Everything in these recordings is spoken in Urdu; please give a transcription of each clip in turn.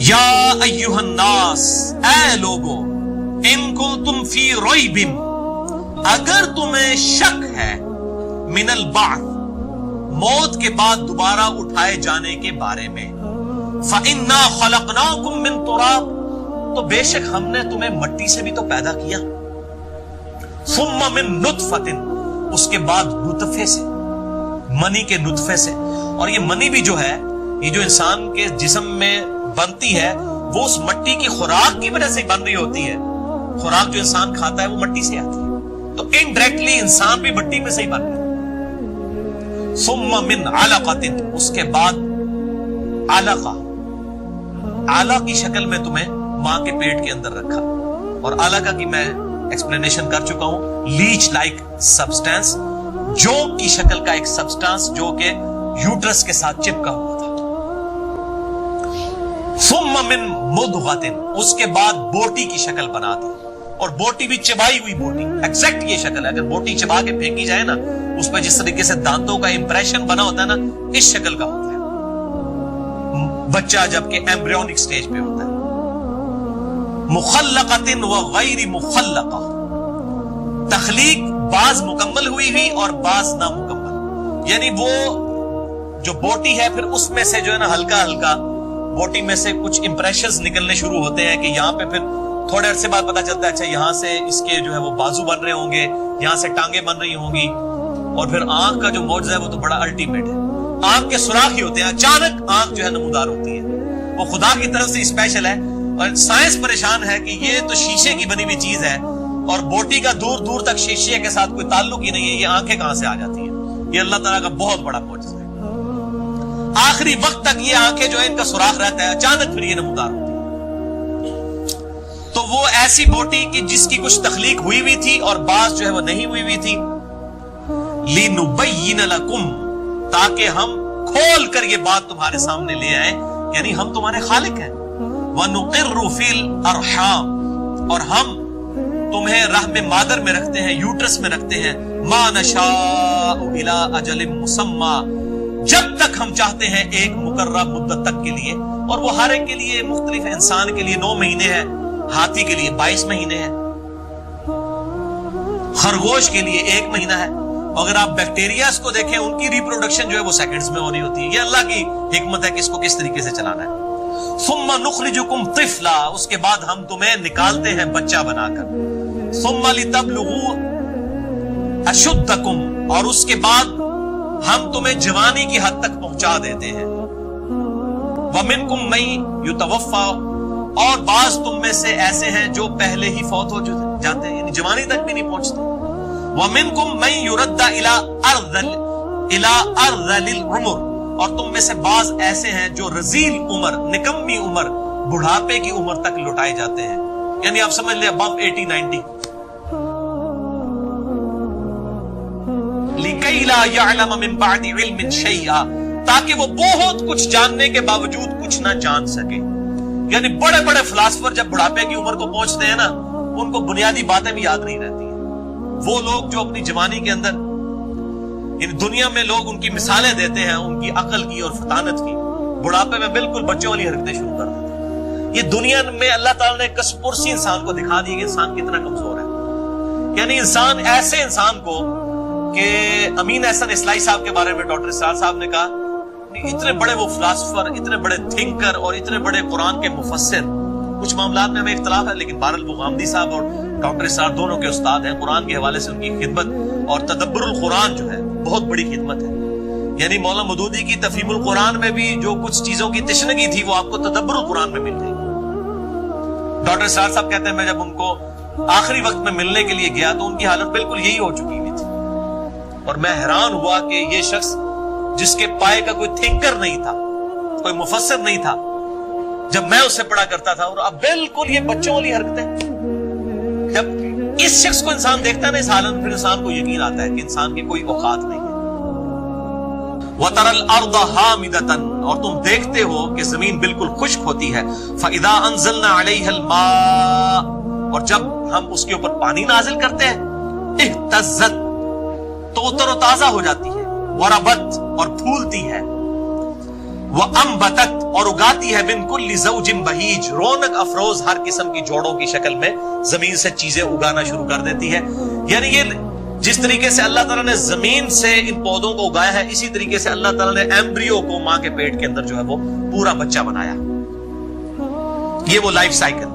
یا ایھا الناس، اے لوگو، ان کنتم فی ریب، اگر تمہیں شک ہے، من البعث، موت کے بعد دوبارہ اٹھائے جانے کے بارے میں، فإنا خلقناکم من تراب، تو بے شک ہم نے تمہیں مٹی سے بھی تو پیدا کیا، ثم من نطفۃ، اس کے بعد نطفے سے، منی کے نطفے سے، اور یہ منی بھی جو ہے، یہ جو انسان کے جسم میں بنتی ہے، وہ اس مٹی کی خوراک کی وجہ سے بن رہی ہوتی ہے، خوراک جو انسان کھاتا ہے وہ مٹی سے آتی ہے، تو انڈائریکٹلی انسان بھی مٹی میں سے ہی بن رہا ہے۔ ثم من علقۃ، اس کے بعد علقہ، علقہ کی شکل میں تمہیں ماں کے پیٹ کے اندر رکھا، اور علقہ کی میں ایکسپلینیشن کر چکا ہوں، لیچ لائک سبسٹینس، جوک کی شکل کا ایک سبسٹانس جو کہ یوٹرس کے ساتھ چپکا ہوا تھا۔ ثم من مضغۃ، اس کے بعد بوٹی کی شکل بنا دی، اور بوٹی بھی چبائی ہوئی بوٹی، ایگزیکٹ یہ شکل ہے، اگر بوٹی چبا کے پھینکی جائے نا، اس پہ جس طریقے سے دانتوں کا امپریشن بنا ہوتا ہے نا، اس شکل کا ہوتا ہے بچہ جب کہ ایمبریونک سٹیج پہ ہوتا ہے۔ مخلقۃ و غیر مخلقہ، تخلیق بعض مکمل ہوئی اور بعض نامکمل، یعنی وہ جو بوٹی ہے پھر اس میں سے جو ہے نا ہلکا ہلکا بوٹی میں سے کچھ امپریشنز نکلنے شروع ہوتے ہیں، کہ یہاں پہ پھر تھوڑے عرصے بعد پتا چلتا ہے اچھا یہاں سے اس کے جو ہے وہ بازو بن رہے ہوں گے، یہاں سے ٹانگیں بن رہی ہوں گی، اور پھر آنکھ کا جو معجزہ ہے وہ تو بڑا الٹیمیٹ ہے، آنکھ کے سوراخ ہی ہوتے ہیں، اچانک آنکھ جو ہے نمودار ہوتی ہے، وہ خدا کی طرف سے اسپیشل ہے، اور سائنس پریشان ہے کہ یہ تو شیشے کی بنی ہوئی چیز ہے، اور بوٹی کا دور دور تک شیشے کے ساتھ کوئی تعلق ہی نہیں ہے، یہ آنکھیں کہاں سے آ جاتی ہیں؟ یہ اللہ تعالیٰ کا بہت بڑا معجزہ ہے۔ آخری وقت تک یہ آنکھیں جو ہے ان کا سوراخ رہتا ہے، اچانک پھر یہ نمودار ہوتی ہے۔ تو وہ ایسی بوٹی کی جس کی کچھ تخلیق ہوئی ہوئی تھی اور بعض جو ہے وہ نہیں ہوئی ہوئی تھی، لِنُبَيِّنَ لَكُمْ، تاکہ ہم کھول کر یہ بات تمہارے سامنے لے آئیں، یعنی ہم تمہارے خالق ہیں۔ وَنُقِرُّ فِي الْأَرْحَامِ، اور ہم تمہیں رحم مادر میں رکھتے ہیں، یوٹرس میں رکھتے ہیں، مَا نَشَاءُ إِلَىٰ أَجَلٍ مُّسَمَّىٰ، جب تک ہم چاہتے ہیں ایک مقررہ مدت تک کے لیے، اور وہ ہر ایک کے لیے مختلف ہے، انسان کے لیے 9 مہینے ہے، ہاتھی کے لیے 22 مہینے ہے، خرگوش کے لیے 1 مہینہ ہے، اگر آپ بیکٹیریاز کو دیکھیں ان کی ریپروڈکشن جو ہے وہ سیکنڈز میں ہونی ہوتی ہے، یہ اللہ کی حکمت ہے کہ اس کو کس طریقے سے چلانا ہے۔ ثم نخرجکم طفلا، اس کے بعد ہم تمہیں نکالتے ہیں بچہ بنا کر، ثم لتبلغوا اشدکم، اور اس کے بعد ہم تمہیں جوانی کی حد تک پہنچا دیتے ہیں، ومنکم من یتوفا، اور بعض تم میں سے ایسے ہیں جو پہلے ہی فوت ہو جاتے ہیں، یعنی جوانی تک بھی نہیں پہنچتے، ومنکم من یرد الی ارذل العمر، اور تم میں سے بعض ایسے ہیں جو رذیل عمر، نکمی عمر، بڑھاپے کی عمر تک لوٹائے جاتے ہیں، یعنی آپ سمجھ لیں ابو 80-90، لِكَيْ لَا يَعْلَمَ مِن بَعْدِ عِلْمٍ شَيْئًا، تاکہ وہ بہت کچھ جاننے کے باوجود کچھ نہ جان سکے، یعنی بڑے بڑے فلاسفر جب بڑھاپے کی عمر کو پہنچتے ہیں نا، ان کو بنیادی باتیں بھی یاد نہیں رہتی ہیں۔ وہ لوگ جو اپنی جوانی کے اندر، یعنی دنیا میں لوگ ان کی مثالیں دیتے ہیں ان کی عقل کی اور فطانت کی، بڑھاپے میں بالکل بچوں والی حرکتیں شروع کر دیتے ہیں۔ یہ دنیا میں اللہ تعالیٰ نے کس پرسی انسان کو دکھا دی کہ انسان کتنا کمزور ہے، یعنی انسان ایسے انسان کو کہ امین احسن اسلائی صاحب کے بارے میں ڈاکٹر اسرار صاحب نے کہا، اتنے بڑے وہ فلاسفر، اتنے بڑے تھنکر اور اتنے بڑے قرآن کے مفسر، کچھ معاملات میں ہمیں اختلاف ہے لیکن بہرحال وہ غامدی صاحب اور ڈاکٹر اسرار دونوں کے استاد ہیں، قرآن کے حوالے سے ان کی خدمت اور تدبر القرآن جو ہے بہت بڑی خدمت ہے، یعنی مولانا مودودی کی تفہیم القرآن میں بھی جو کچھ چیزوں کی تشنگی تھی وہ آپ کو تدبر القرآن میں مل گئی۔ ڈاکٹر اسرار صاحب کہتے ہیں میں جب ان کو آخری وقت میں ملنے کے لیے گیا تو ان کی حالت بالکل یہی ہو چکی ہوئی تھی، اور میں حیران ہوا کہ یہ شخص جس کے پائے کا کوئی تھنکر نہیں تھا، کوئی مفسر نہیں تھا، جب میں اس سے پڑھا کرتا تھا، اور اب بالکل یہ بچوں والی حرکتیں، جب اس شخص کو انسان دیکھتا ہے نا اس حالت میں، پھر انسان کو یقین آتا ہے کہ انسان کی کوئی اوقات نہیں ہے۔ وَتَرَى الْأَرْضَ حَامِدَةً، اور تم دیکھتے ہو کہ زمین بالکل خشک ہوتی ہے، فَإِذَا أَنزَلْنَا عَلَيْهَا الْمَاءَ، اور جب ہم اس کے اوپر پانی نازل کرتے ہیں، اهْتَزَّتْ، تو وہ تر و تازہ ہو جاتی ہے، وربت، اور پھولتی ہے، وَأَنبَتَتْ اور اگاتی ہے من کل زوج بہیج رونق افروز ہر قسم کی جوڑوں کی شکل میں زمین سے چیزیں اگانا شروع کر دیتی ہے. یعنی یہ جس طریقے سے اللہ تعالیٰ نے زمین سے ان پودوں کو اگایا ہے اسی طریقے سے اللہ تعالیٰ نے ایمبریو کو ماں کے پیٹ کے اندر جو ہے وہ پورا بچہ بنایا. یہ وہ لائف سائیکل.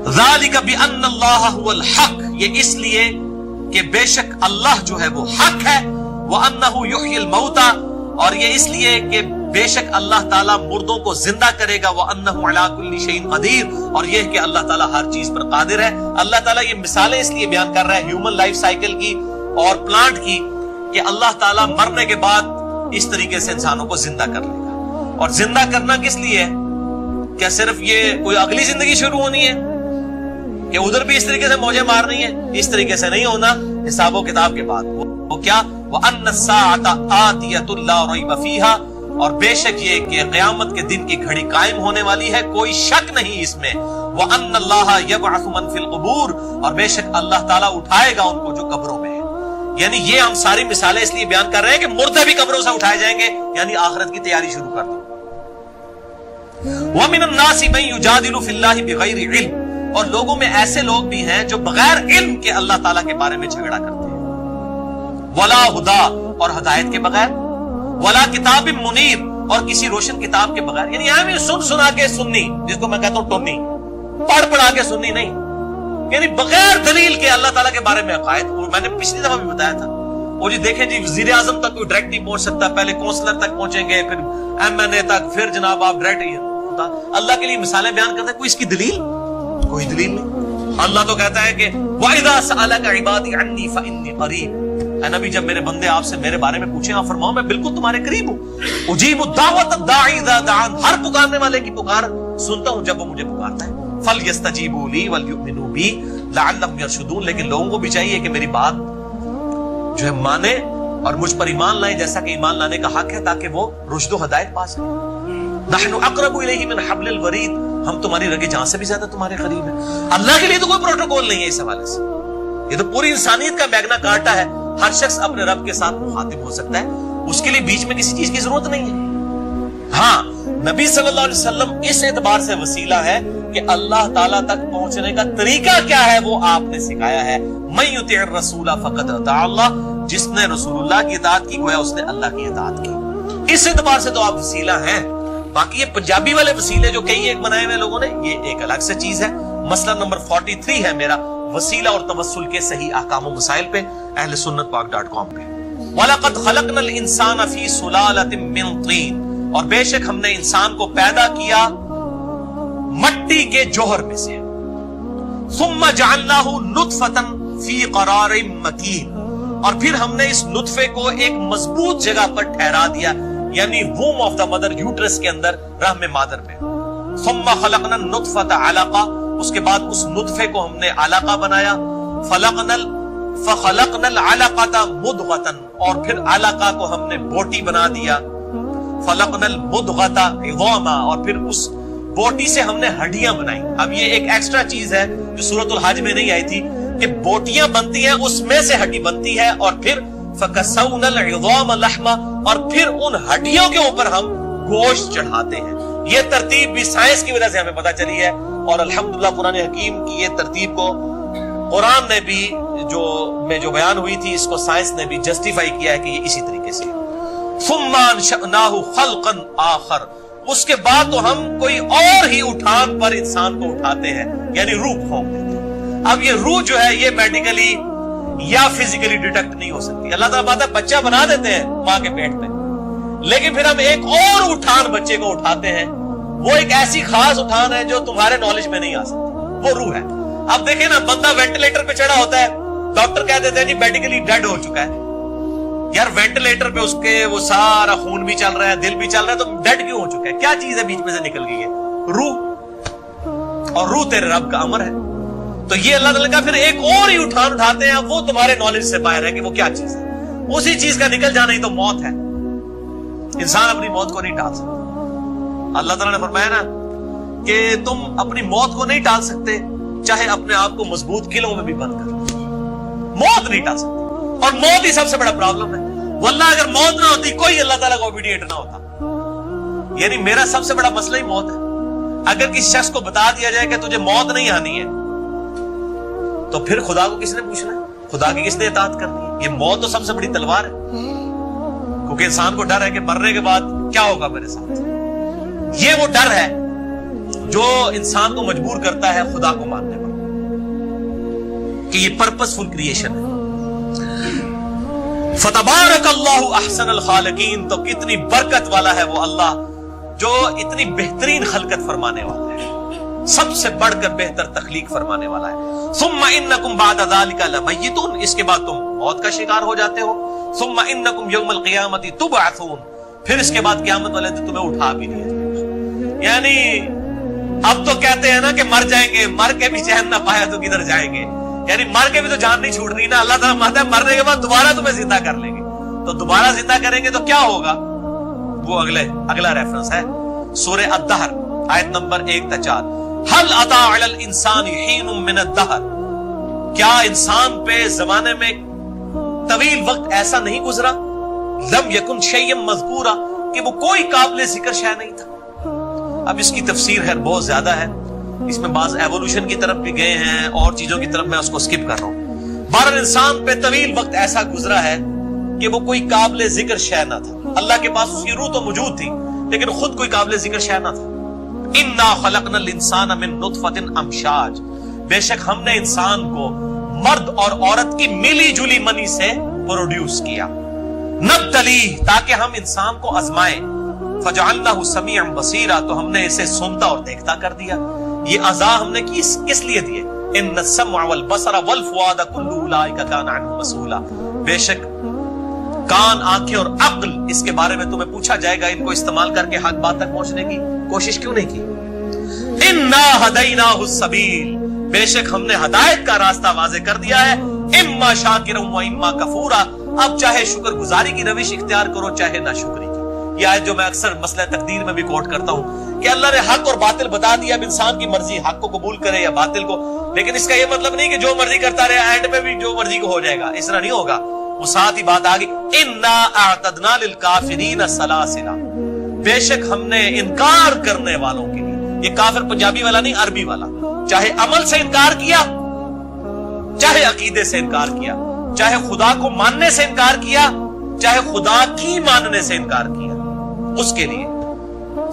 ذَلِكَ بِأَنَّ اللَّهَ هُوَ الْحَقِّ یہ اس لیے کہ بے شک اللہ جو ہے وہ حق ہے. وَأَنَّهُ يُحْيِي الْمَوْتَى اور یہ اس لیے کہ بے شک اللہ تعالیٰ مردوں کو زندہ کرے گا. وَأَنَّهُ عَلَىٰ كُلِّ شَيْءٍ قَدِيرٌ اور یہ کہ اللہ تعالیٰ ہر چیز پر قادر ہے. اللہ تعالیٰ یہ مثالیں اس لیے بیان کر رہا ہے ہیومن لائف سائیکل کی اور پلانٹ کی کہ اللہ تعالیٰ مرنے کے بعد اس طریقے سے انسانوں کو زندہ کر لے گا. اور زندہ کرنا کس لیے ہے؟ کیا صرف یہ کوئی اگلی زندگی شروع ہونی ہے کہ ادھر بھی اس طریقے سے موجیں مارنی ہے؟ اس طریقے سے نہیں ہونا. حساب و کتاب کے بعد وہ کیا وَأَنَّ السَّاعَةَ آتِيَةٌ لَا رَيْبَ فِيهَا اور بے شک یہ کہ قیامت کے دن کی گھڑی قائم ہونے والی ہے کوئی شک نہیں اس میں. وَأَنَّ اللَّهَ يَبْعَثُ مَن فِي الْقُبُورِ اور بے شک اللہ تعالیٰ اٹھائے گا ان کو جو قبروں میں ہے. یعنی یہ ہم ساری مثالیں اس لیے بیان کر رہے ہیں کہ مردے بھی قبروں سے اٹھائے جائیں گے. یعنی آخرت کی تیاری شروع کر دو. وَمِنَ النَّاسِ مَن يُجَادِلُ فِي اللَّهِ بِغَيْرِ عِلْمٍ اور لوگوں میں ایسے لوگ بھی ہیں جو بغیر علم کے اللہ تعالیٰ کے بارے میں جھگڑا کرتے ہیں. ولا ہدا اور ہدایت کے بغیر. ولا کتاب منیر اور کسی روشن کتاب کے بغیر. یعنی ہمیں سنا کے سننی جس کو میں کہتا ہوں ٹونی پڑھا کے سننی نہیں. یعنی بغیر دلیل کے اللہ تعالیٰ کے بارے میں عقائد. میں نے پچھلی دفعہ بھی بتایا تھا وہ جی دیکھیں جی وزیر اعظم تک کوئی ڈائریکٹ نہیں پہنچ سکتا. پہلے کونسلر تک پہنچیں گے پھر MNA تک پھر جناب آپ ڈائریکٹ. اللہ کے لیے مثالیں بیان کرتے ہیں کوئی اس کی دلیل کوئی دلیل نہیں. اللہ تو کہتا ہے کہ وَإِذَا سَأَلَكَ عِبَادِي عَنِّي فَإِنِّي قَرِيبٌ اے نبی جب میرے بندے آپ سے میرے بارے میں پوچھیں آپ فرماؤ میں بالکل تمہارے قریب ہوں. اجیب الدعوۃ الداعی اذا دعان ہر پکارنے والے کی پکار سنتا ہوں جب وہ مجھے پکارتا ہے. فلیستجیبوا لی ولیؤمنوا بی لعلہم یرشدون لیکن لوگوں کو بھی چاہیے کہ میری بات جو ہے مانے اور مجھ پر ایمان لائیں جیسا کہ ایمان لانے کا حق ہے تاکہ وہ رشد و ہدایت پا سکیں. نحن اقرب الیہ من حبل الورید ہم تمہاری رگے جان سے بھی زیادہ تمہارے قریب ہیں. اللہ کے لیے تو کوئی پروٹوکول نہیں ہے اس حوالے سے. یہ تو پوری انسانیت کا میگنا کارٹا ہے. ہر شخص اپنے رب کے ساتھ مخاطب ہو سکتا ہے. اس کے لیے بیچ میں کسی چیز کی ضرورت نہیں ہے. ہاں نبی صلی اللہ علیہ وسلم اس اعتبار سے وسیلہ ہے کہ اللہ تعالیٰ تک پہنچنے کا طریقہ کیا ہے وہ آپ نے سکھایا ہے. من یطع الرسول فقد اطاع اللہ جس نے رسول اللہ کی اطاعت کی گویا اس نے اللہ کی اطاعت کی. اس اعتبار سے تو آپ وسیلہ ہیں. باقی یہ پنجابی والے وسیلے جو کئی ایک بنائے ہوئے لوگوں نے یہ ایک الگ سے چیز ہے. مسئلہ نمبر 43 ہے میرا وسیلہ اور توسل کے صحیح احکام و مسائل پہ اہل سنت پاک.com پہ. وَلَقَدْ خَلَقْنَا الْإِنسَانَ فِي سُلَالَةٍ مِّن طِينٍ اور بے شک ہم نے انسان کو پیدا کیا مٹی کے جوہر میں سے. ثُمَّ جَعَلْنَاهُ نُطْفَةً فِي قَرَارٍ مَّكِينٍ اور پھر ہم نے اس نطفے کو ایک مضبوط جگہ پر ٹھہرا دیا یعنی ووم آف دا مدر یوٹرس کے اندر رحم مادر میں. ثم خلقنا النطفة علقہ اس کے بعد اس نطفے کو ہم نے علقہ بنایا. فخلقنا العلقة مضغة اور پھر علقہ کو ہم نے بوٹی بنا دیا. فخلقنا المضغة عظاما اور پھر اس بوٹی سے ہم نے ہڈیاں بنائی. اب یہ ایک ایکسٹرا چیز ہے جو سورۃ الحج میں نہیں آئی تھی کہ بوٹیاں بنتی ہیں اس میں سے ہڈی بنتی ہے اور پھر فَكَسَوْنَا الْعِظَامَ لَحْمًا اور پھر ان ہڈیوں کے اوپر ہم گوشت چڑھاتے ہیں. یہ ترتیب بھی سائنس کی وجہ سے ہمیں پتا چلی ہے اور الحمدللہ قرآن حکیم کی یہ ترتیب کو قرآن نے بھی جو بیان ہوئی تھی اس کو سائنس نے بھی جسٹیفائی کیا ہے کہ یہ اسی طریقے سے. ثُمَّ أَنشَأْنَاهُ خَلْقًا آخر اس کے بعد تو ہم کوئی اور ہی اٹھان پر انسان کو اٹھاتے ہیں یعنی روح پھونک دیتے ہیں. اب یہ روح جو ہے یہ میڈیکلی یا فزیکلی ڈیٹیکٹ نہیں ہو سکتی. اللہ تعالیٰ بات ہے بچہ بنا دیتے ہیں ماں کے پیٹ میں لیکن پھر ہم ایک اور اٹھان بچے کو اٹھاتے ہیں. وہ ایک ایسی خاص اٹھان ہے جو تمہارے نالج میں نہیں آ سکتی وہ روح ہے. اب دیکھیں نا بندہ وینٹیلیٹر پہ چڑھا ہوتا ہے ڈاکٹر کہہ دیتے ہیں جی میڈیکلی ڈیڈ ہو چکا ہے. یار وینٹیلیٹر پہ اس کے وہ سارا خون بھی چل رہا ہے دل بھی چل رہا ہے تو ڈیڈ کیوں ہو چکا ہے؟ کیا چیز ہے بیچ میں سے نکل گئی ہے؟ روح. اور روح تیرے رب کا امر ہے. تو یہ اللہ تعالیٰ کا پھر ایک اور ہی اٹھان اٹھاتے ہیں وہ تمہارے نالج سے باہر ہے کہ وہ کیا چیز ہے. اسی چیز کا نکل جانا ہی تو موت ہے. انسان اپنی موت کو نہیں ٹال سکتا. اللہ تعالیٰ نے فرمایا نا کہ تم اپنی موت کو نہیں ٹال سکتے چاہے اپنے آپ کو مضبوط قلعوں میں بھی بند کر موت نہیں ٹال سکتے. اور موت ہی سب سے بڑا پرابلم ہے. واللہ اگر موت نہ ہوتی کوئی اللہ تعالیٰ کا اوبیڈینٹ نہ ہوتا. یعنی میرا سب سے بڑا مسئلہ ہی موت ہے. اگر کسی شخص کو بتا دیا جائے کہ تجھے موت نہیں آنی ہے تو پھر خدا کو کس نے پوچھنا ہے, خدا کی کس نے اطاعت کرنی ہے؟ یہ موت تو سب سے بڑی تلوار ہے, کیونکہ انسان کو ڈر ہے کہ مرنے کے بعد کیا ہوگا میرے ساتھ. یہ وہ ڈر ہے جو انسان کو مجبور کرتا ہے خدا کو ماننے پر, کہ یہ پرپس فل کریشن ہے. فتبارک اللہ احسن الخالقین, تو کتنی برکت والا ہے وہ اللہ جو اتنی بہترین خلقت فرمانے والا ہے, سب سے بڑھ کر بہتر تخلیق فرمانے والا ہے. ثم انکم بعد ذلک لمیتون, اس کے بعد تم موت کا شکار ہو جاتے ہو. ثم انکم یوم القیامت تبعثون, پھر اس کے بعد قیامت والے دن تمہیں اٹھا بھی دیا جائے گا. یعنی اب تو کہتے ہیں نا کہ مر جائیں گے, مر کے بھی چین نہ پایا تو کدھر جائیں گے, یعنی مر کے بھی تو جان نہیں چھوٹ رہی نا. اللہ تعالیٰ مانتا ہے مرنے کے بعد دوبارہ تمہیں زندہ کر لیں گے, تو دوبارہ زندہ کریں گے تو کیا ہوگا, وہ اگلا ریفرنس ہے سورہ الدہر آیت نمبر 1-4. هل اتى على الانسان حين من الدهر, کیا انسان پہ زمانے میں طویل وقت ایسا نہیں گزرا, لم یکن شیئا مذکورا, کہ وہ کوئی قابل ذکر شے نہیں تھا. اب اس کی تفسیر ہے بہت زیادہ ہے, اس میں بعض ایوولوشن کی طرف بھی گئے ہیں اور چیزوں کی طرف میں اس کو سکپ کر رہا ہوں. بہرحال انسان پہ طویل وقت ایسا گزرا ہے کہ وہ کوئی قابل ذکر شے نہ تھا. اللہ کے پاس اس کی روح تو موجود تھی لیکن خود کوئی قابل ذکر شے نہ تھا. انا خلقنا الانسان من نطفۃ امشاج, بے شک ہم نے انسان کو مرد اور عورت کی ملی جلی منی سے پروڈیوس کیا. نبتلیہ, تاکہ ہم انسان کو آزمائیں. فجعلناہ سمیعا بصیرا, تو ہم نے اسے سنتا اور دیکھتا کر دیا. یہ اعضاء ہم نے کس لیے دیے؟ ان السمع والبصر والفؤاد کل اولئک کان عنہ مسئولا, بے شک کان, آنکھیں اور عقل, اس کے بارے میں تمہیں پوچھا جائے گا. ان کو استعمال کر کے حق بات تک پہنچنے کی کوشش کیوں نہیں کی؟ انا ہدیناہ السبیل, بے شک ہم نے ہدایت کا راستہ واضح کر دیا ہے. اما شاکرا و اما کفورا, اب چاہے شکر گزاری کی روش اختیار کرو چاہے ناشکری کی. یہ آیت جو میں اکثر مسئلہ تقدیر میں بھی کوٹ کرتا ہوں کہ اللہ نے حق اور باطل بتا دیا, اب انسان کی مرضی حق کو قبول کرے یا باطل کو. لیکن اس کا یہ مطلب نہیں کہ جو مرضی کرتا رہے اینڈ میں بھی جو مرضی کو ہو جائے گا, اس طرح نہیں ہوگا. وہ ساتھ ہی بات آگئی, انا اعتدنا للکافرین سلاسلا, بے شک ہم نے انکار کرنے والوں کے لیے, یہ کافر پنجابی والا نہیں عربی والا, چاہے عمل سے انکار کیا, چاہے عقیدے سے انکار کیا, چاہے خدا کو ماننے سے انکار کیا, چاہے خدا کی ماننے سے انکار کیا, اس کے لیے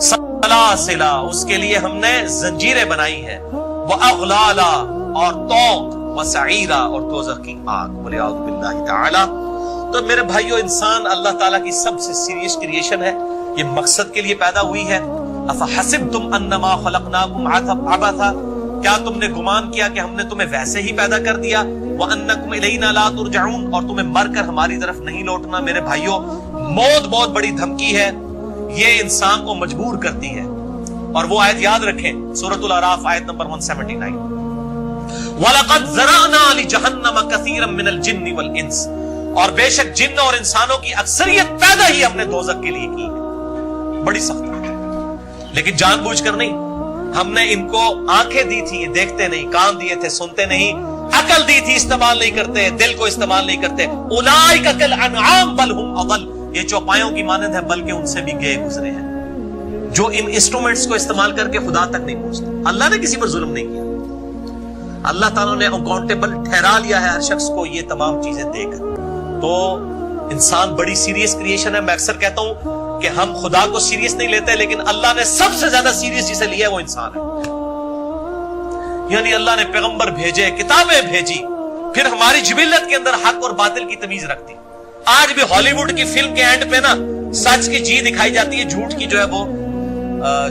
سلاسلا, اس کے لیے ہم نے زنجیریں بنائی ہیں. واغلالا, اور طوق, وسعیرا, اور دوزخ کی آگ. ولیعوذ باللہ تعالی. تو میرے بھائیو, انسان اللہ تعالیٰ کی سب سے سیریس کریشن ہے, یہ مقصد کے لیے پیدا ہوئی ہے. افحسبتم انما خلقناکم عبثا, کیا تم نے گمان کیا کہ ہم نے تمہیں ویسے ہی پیدا کر دیا. وانکم الینا لا ترجعون, اور تمہیں مر کر ہماری طرف نہیں لوٹنا. میرے بھائیو, موت بہت بڑی دھمکی ہے, یہ انسان کو مجبور کرتی ہے. اور وہ آیت یاد رکھیں, سورۃ الاعراف آیت نمبر 179. وَلَقَدْ ذَرَأْنَا لِجَهَنَّمَ كَثِيرًا مِنَ الْجِنِّ وَالْإِنسِ, اور بے شک جن اور انسانوں کی اکثریت پیدا ہی ہم نے دوزخ کے لیے کی ہے. بڑی سخت ہے, لیکن جان بوجھ کر نہیں. ہم نے ان کو آنکھیں دی تھی, یہ دیکھتے نہیں, کان دیے تھے, سنتے نہیں, عقل دی تھی, استعمال نہیں کرتے, دل کو استعمال نہیں کرتے. اولئک کالانعام بل هم اضل, یہ چوپایوں کی مانند ہے بلکہ ان سے بھی گئے گزرے ہیں, جو ان انسٹرومنٹس کو استعمال کر کے خدا تک نہیں پہنچتے. اللہ نے کسی پر ظلم نہیں کیا, اللہ تعالیٰ نے اکاؤنٹیبل ٹھہرا لیا ہے ہر شخص کو یہ تمام چیزیں دے کر. تو انسان بڑی سیریس کریشن ہے. میں اکثر کہتا ہوں کہ ہم خدا کو سیریس نہیں لیتے, لیکن اللہ نے سب سے زیادہ سیریس جسے لیا ہے وہ انسان ہے. یعنی اللہ نے پیغمبر بھیجے, کتابیں بھیجی, پھر ہماری جبلت کے اندر حق اور باطل کی تمیز رکھتی. آج بھی ہالی ووڈ کی فلم کے اینڈ پہ نا سچ کی جی دکھائی جاتی ہے, جھوٹ کی جو ہے وہ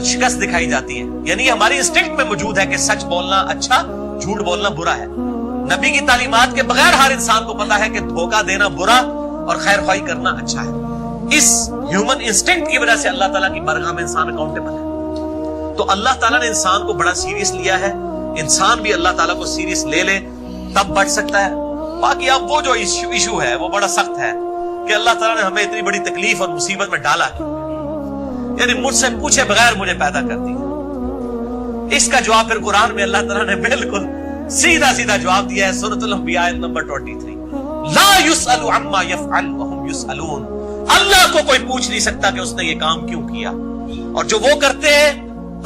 شکست دکھائی جاتی ہے. یعنی ہماری انسٹنکٹ میں موجود ہے کہ سچ بولنا اچھا, جھوٹ بولنا برا ہے. نبی کی تعلیمات کے بغیر ہر انسان کو پتا ہے کہ دھوکہ دینا برا اور خیر خواہی کرنا اچھا ہے. اس ہیومن انسٹنکٹ کی وجہ سے اللہ تعالیٰ کی بارگاہ میں انسان اکاؤنٹیبل ہے. تو اللہ تعالیٰ نے انسان کو بڑا سیریس لیا ہے. انسان بھی اللہ تعالیٰ کو سیریس لے لے تب بچ سکتا ہے. باقی اب وہ جو ایشو ہے وہ بڑا سخت ہے کہ اللہ تعالیٰ نے ہمیں اتنی بڑی تکلیف اور مصیبت میں ڈالا, یعنی مجھ سے پوچھے بغیر مجھے پیدا کر دی. اس کا جواب پھر قرآن میں اللہ تعالیٰ نے بالکل سیدھا سیدھا جواب دیا ہے. سورۃ الانبیاء نمبر 23. لا يسأل عما يفعل وهم يسألون, اللہ کو کوئی پوچھ نہیں سکتا کہ اس نے یہ کام کیوں کیا, اور جو وہ کرتے ہیں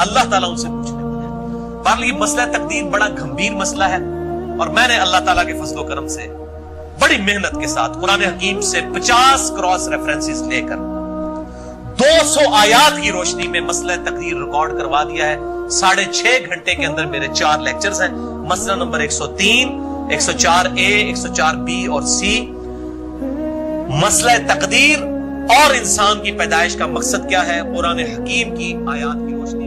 اللہ تعالیٰ ان سے پوچھنے والے ہیں۔ بہرحال یہ مسئلہ تقدیر بڑا گمبھیر مسئلہ ہے، اور میں نے اللہ تعالیٰ کے فضل و کرم سے بڑی محنت کے ساتھ قرآن حکیم سے 50 کراس ریفرنسز لے کر 200 آیات کی روشنی میں مسئلہ تقدیر ریکارڈ کروا دیا ہے۔ 6.5 گھنٹے کے اندر میرے 4 لیکچرز ہیں، مسئلہ نمبر 103، 104A، 104B اور C، مسئلہ تقدیر اور انسان کی پیدائش کا مقصد کیا ہے، قرآن حکیم کی آیات کی روشنی